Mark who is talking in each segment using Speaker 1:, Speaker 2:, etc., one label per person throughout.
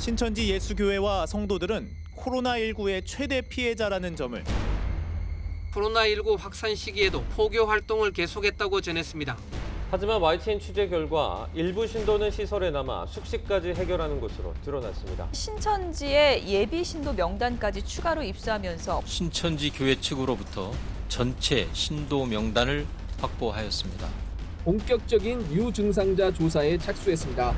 Speaker 1: 신천지 예수교회와 성도들은 코로나19의 최대 피해자라는 점을
Speaker 2: 코로나19 확산 시기에도 포교 활동을 계속했다고 전했습니다.
Speaker 3: 하지만 YTN 취재 결과 일부 신도는 시설에 남아 숙식까지 해결하는 것으로 드러났습니다.
Speaker 4: 신천지의 예비 신도 명단까지 추가로 입수하면서
Speaker 5: 신천지 교회 측으로부터 전체 신도 명단을 확보하였습니다.
Speaker 6: 본격적인 유증상자 조사에 착수했습니다.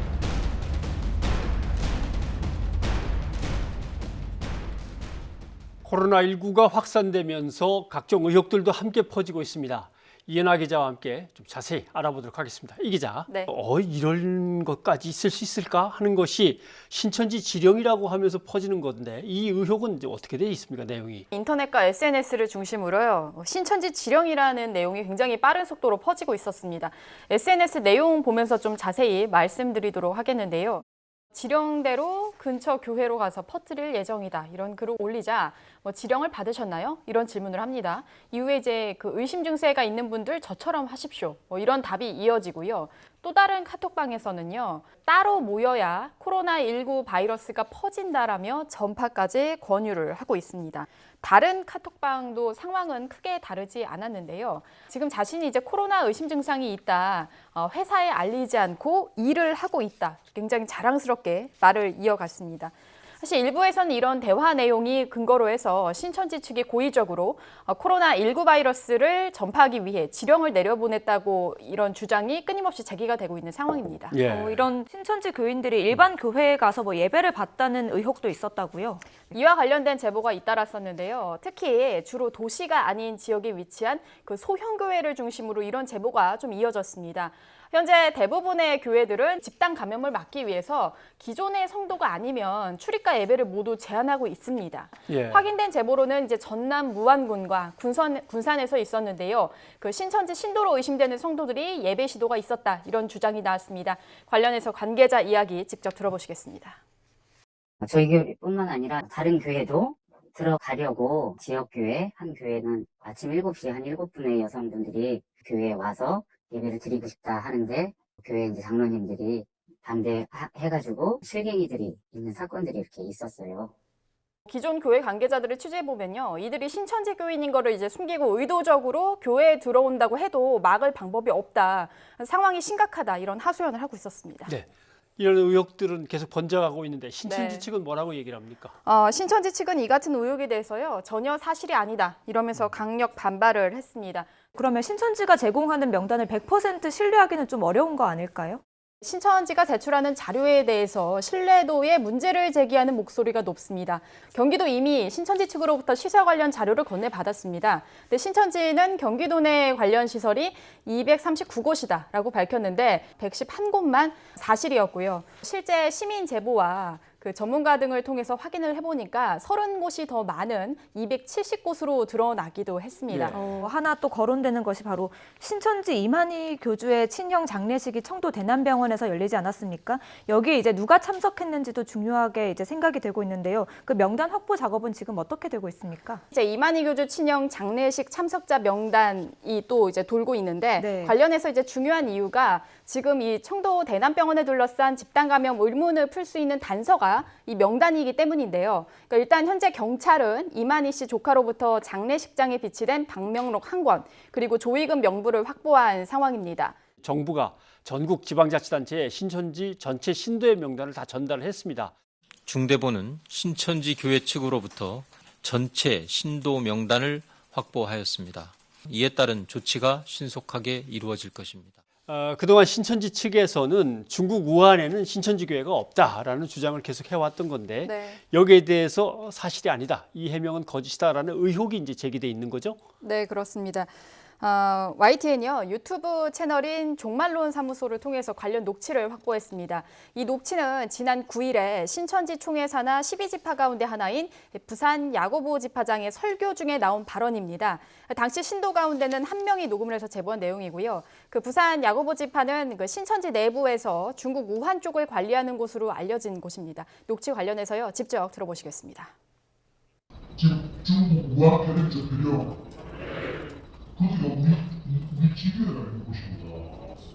Speaker 7: 코로나19가 확산되면서 각종 의혹들도 함께 퍼지고 있습니다. 이현아 기자와 함께 좀 자세히 알아보도록 하겠습니다. 이 기자,
Speaker 8: 네.
Speaker 7: 이런 것까지 있을 수 있을까 하는 것이 신천지 지령이라고 하면서 퍼지는 건데 이 의혹은 이제 어떻게 돼 있습니까, 내용이?
Speaker 8: 인터넷과 SNS를 중심으로요. 신천지 지령이라는 내용이 굉장히 빠른 속도로 퍼지고 있었습니다. SNS 내용 보면서 좀 자세히 말씀드리도록 하겠는데요. 지령대로 근처 교회로 가서 퍼뜨릴 예정이다. 이런 글을 올리자 지령을 받으셨나요? 이런 질문을 합니다. 이후에 이제 그 의심 증세가 있는 분들 저처럼 하십시오. 이런 답이 이어지고요. 또 다른 카톡방에서는요. 따로 모여야 코로나19 바이러스가 퍼진다라며 전파까지 권유를 하고 있습니다. 다른 카톡방도 상황은 크게 다르지 않았는데요. 지금 자신이 이제 코로나 의심 증상이 있다. 회사에 알리지 않고 일을 하고 있다. 굉장히 자랑스럽게 말을 이어갔습니다. 사실 일부에서는 이런 대화 내용이 근거로 해서 신천지 측이 고의적으로 코로나19 바이러스를 전파하기 위해 지령을 내려보냈다고 이런 주장이 끊임없이 제기가 되고 있는 상황입니다.
Speaker 4: 이런 신천지 교인들이 일반 교회에 가서 예배를 받다는 의혹도 있었다고요?
Speaker 8: 이와 관련된 제보가 잇따랐었는데요. 특히 주로 도시가 아닌 지역에 위치한 그 소형교회를 중심으로 이런 제보가 좀 이어졌습니다. 현재 대부분의 교회들은 집단 감염을 막기 위해서 기존의 성도가 아니면 출입과 예배를 모두 제한하고 있습니다. 확인된 제보로는 이제 전남 무안군과 군산에서 있었는데요. 그 신천지 신도로 의심되는 성도들이 예배 시도가 있었다. 이런 주장이 나왔습니다. 관련해서 관계자 이야기 직접 들어보시겠습니다.
Speaker 9: 저희 교회뿐만 아니라 다른 교회도 들어가려고 지역교회, 한 교회는 아침 7시에 한 7분의 여성분들이 교회에 와서 예배를 드리고 싶다 하는데 교회 이제 장로님들이 반대해가지고 실갱이들이 있는 사건들이 이렇게 있었어요.
Speaker 8: 기존 교회 관계자들을 취재해보면요. 이들이 신천지 교인인 거를 이제 숨기고 의도적으로 교회에 들어온다고 해도 막을 방법이 없다. 상황이 심각하다. 이런 하소연을 하고 있었습니다.
Speaker 7: 네. 이런 의혹들은 계속 번져가고 있는데 신천지 측은 뭐라고 얘기를 합니까?
Speaker 8: 신천지 측은 이 같은 의혹에 대해서요. 전혀 사실이 아니다. 이러면서 강력 반발을 했습니다.
Speaker 4: 그러면 신천지가 제공하는 명단을 100% 신뢰하기는 좀 어려운 거 아닐까요?
Speaker 8: 신천지가 제출하는 자료에 대해서 신뢰도에 문제를 제기하는 목소리가 높습니다. 경기도 이미 신천지 측으로부터 시설 관련 자료를 건네받았습니다. 근데 신천지는 경기도 내 관련 시설이 239곳이다라고 밝혔는데 111곳만 사실이었고요. 실제 시민 제보와 그 전문가 등을 통해서 확인을 해보니까 30곳이 더 많은 270곳으로 드러나기도 했습니다.
Speaker 4: 하나 또 거론되는 것이 바로 신천지 이만희 교주의 친형 장례식이 청도 대남병원에서 열리지 않았습니까? 여기에 이제 누가 참석했는지도 중요하게 이제 생각이 되고 있는데요. 그 명단 확보 작업은 지금 어떻게 되고 있습니까?
Speaker 8: 이제 이만희 교주 친형 장례식 참석자 명단이 또 이제 돌고 있는데 관련해서 이제 중요한 이유가 지금 이 청도 대남병원에 둘러싼 집단 감염 의문을 풀 수 있는 단서가 이 명단이기 때문인데요. 그러니까 일단 현재 경찰은 이만희 씨 조카로부터 장례식장에 비치된 방명록 한 권, 그리고 조의금 명부를 확보한 상황입니다.
Speaker 7: 정부가 전국 지방자치단체에 신천지 전체 신도의 명단을 다 전달을 했습니다.
Speaker 5: 중대본은 신천지 교회 측으로부터 전체 신도 명단을 확보하였습니다. 이에 따른 조치가 신속하게 이루어질 것입니다.
Speaker 7: 그동안 신천지 측에서는 중국 우한에는 신천지 교회가 없다라는 주장을 계속 해왔던 건데 여기에 대해서 사실이 아니다. 이 해명은 거짓이다라는 의혹이 이제 제기돼 있는 거죠?
Speaker 8: 네, 그렇습니다. YTN이요. 유튜브 채널인 종말론 사무소를 통해서 관련 녹취를 확보했습니다. 이 녹취는 지난 9일에 신천지 총회 산하 12지파 가운데 하나인 부산 야고보 지파장의 설교 중에 나온 발언입니다. 당시 신도 가운데는 한 명이 녹음을 해서 제보한 내용이고요. 그 부산 야고보 지파는 그 신천지 내부에서 중국 우한 쪽을 관리하는 곳으로 알려진 곳입니다. 녹취 관련해서요. 직접 들어보시겠습니다.
Speaker 10: 지금 중국 우한 편에 접히려 거기가 우리 지교회가 있는 곳입니다.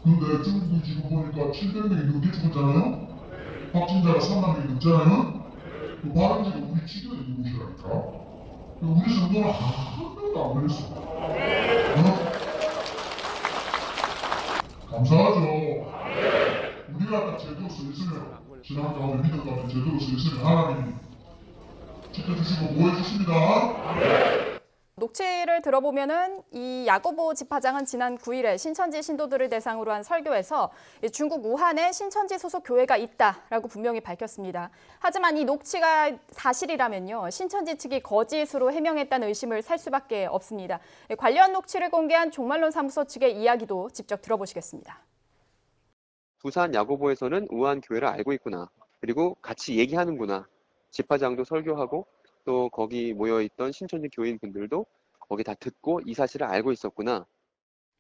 Speaker 10: 근데 중국 지금 보니까 700명이 넘게 죽었잖아요? 확진자가 3만 명이 넘잖아요. 그 발원지가 우리 지도에 있는 곳이라니까. 우리 정도는 한 명도 안 걸렸어. 감사하죠. 우리가 딱 제대로 서 있으면 지난 가운데 믿음 가운데 제대로 서 있으면 하나님이 지켜주시고 보호해주십니다.
Speaker 8: 녹취를 들어보면은 이 야고보 집화장은 지난 9일에 신천지 신도들을 대상으로 한 설교에서 중국 우한에 신천지 소속 교회가 있다라고 분명히 밝혔습니다. 하지만 이 녹취가 사실이라면요, 신천지 측이 거짓으로 해명했다는 의심을 살 수밖에 없습니다. 관련 녹취를 공개한 종말론 사무소 측의 이야기도 직접 들어보시겠습니다.
Speaker 11: 부산 야고보에서는 우한 교회를 알고 있구나. 그리고 같이 얘기하는구나. 집화장도 설교하고 또 거기 모여있던 신천지 교인분들도 거기 다 듣고 이 사실을 알고 있었구나.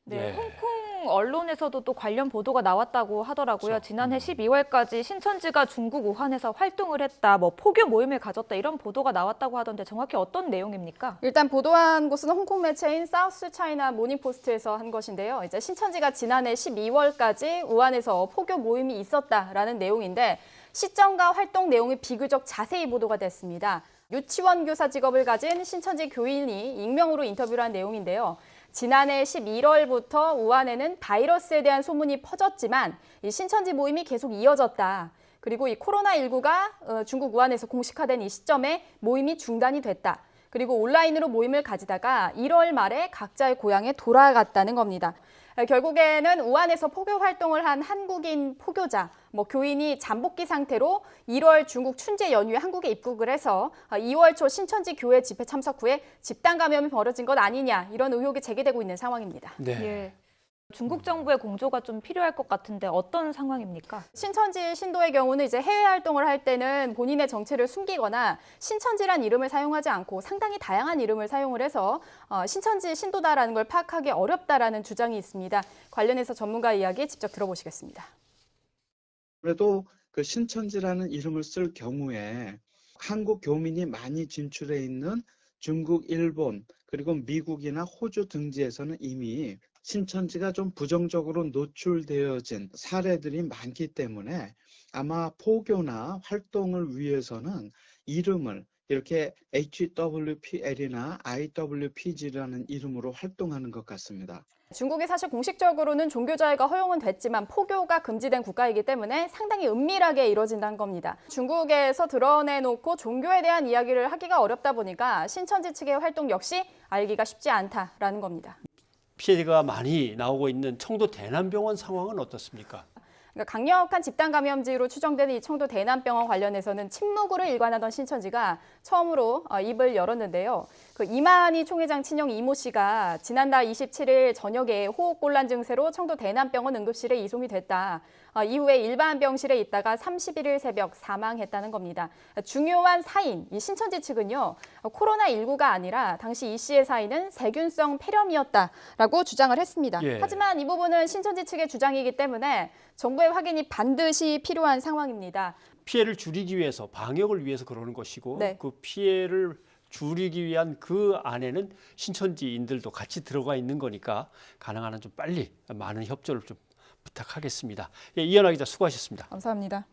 Speaker 4: 네, 홍콩 언론에서도 또 관련 보도가 나왔다고 하더라고요. 그렇죠. 지난해 12월까지 신천지가 중국 우한에서 활동을 했다, 뭐 포교 모임을 가졌다 이런 보도가 나왔다고 하던데 정확히 어떤 내용입니까?
Speaker 8: 일단 보도한 곳은 홍콩 매체인 사우스 차이나 모닝포스트에서 한 것인데요. 이제 신천지가 지난해 12월까지 우한에서 포교 모임이 있었다라는 내용인데 시점과 활동 내용이 비교적 자세히 보도가 됐습니다. 유치원 교사 직업을 가진 신천지 교인이 익명으로 인터뷰를 한 내용인데요. 지난해 11월부터 우한에는 바이러스에 대한 소문이 퍼졌지만 이 신천지 모임이 계속 이어졌다. 그리고 이 코로나19가 중국 우한에서 공식화된 이 시점에 모임이 중단이 됐다. 그리고 온라인으로 모임을 가지다가 1월 말에 각자의 고향에 돌아갔다는 겁니다. 결국에는 우한에서 포교 활동을 한 한국인 포교자, 교인이 잠복기 상태로 1월 중국 춘제 연휴에 한국에 입국을 해서 2월 초 신천지 교회 집회 참석 후에 집단 감염이 벌어진 것 아니냐 이런 의혹이 제기되고 있는 상황입니다.
Speaker 7: 네.
Speaker 4: 예. 중국 정부의 공조가 좀 필요할 것 같은데 어떤 상황입니까?
Speaker 8: 신천지 신도의 경우는 이제 해외 활동을 할 때는 본인의 정체를 숨기거나 신천지란 이름을 사용하지 않고 상당히 다양한 이름을 사용을 해서 신천지 신도다라는 걸 파악하기 어렵다라는 주장이 있습니다. 관련해서 전문가 이야기 직접 들어보시겠습니다.
Speaker 12: 그래도 그 신천지라는 이름을 쓸 경우에 한국 교민이 많이 진출해 있는 중국, 일본, 그리고 미국이나 호주 등지에서는 이미 신천지가 좀 부정적으로 노출되어진 사례들이 많기 때문에 아마 포교나 활동을 위해서는 이름을 이렇게 HWPL이나 IWPG라는 이름으로 활동하는 것 같습니다.
Speaker 8: 중국이 사실 공식적으로는 종교자유가 허용은 됐지만 포교가 금지된 국가이기 때문에 상당히 은밀하게 이루어진다는 겁니다. 중국에서 드러내놓고 종교에 대한 이야기를 하기가 어렵다 보니까 신천지 측의 활동 역시 알기가 쉽지 않다라는 겁니다.
Speaker 7: 피해가 많이 나오고 있는 청도 대남병원 상황은 어떻습니까?
Speaker 8: 그러니까 강력한 집단 감염지로 추정되는 이 청도 대남병원 관련해서는 침묵으로 일관하던 신천지가 처음으로 입을 열었는데요. 그 이만희 총회장 친형 이모 씨가 지난달 27일 저녁에 호흡곤란 증세로 청도 대남병원 응급실에 이송이 됐다. 이후에 일반 병실에 있다가 31일 새벽 사망했다는 겁니다. 중요한 사인, 이 신천지 측은요, 코로나19가 아니라 당시 이 씨의 사인은 세균성 폐렴이었다라고 주장을 했습니다.
Speaker 7: 예.
Speaker 8: 하지만 이 부분은 신천지 측의 주장이기 때문에 정부의 확인이 반드시 필요한 상황입니다.
Speaker 7: 피해를 줄이기 위해서, 방역을 위해서 그러는 것이고
Speaker 8: 네.
Speaker 7: 그 피해를 줄이기 위한 그 안에는 신천지인들도 같이 들어가 있는 거니까 가능한 한 좀 빨리 많은 협조를 좀 부탁하겠습니다. 예, 이현아 기자 수고하셨습니다.
Speaker 8: 감사합니다.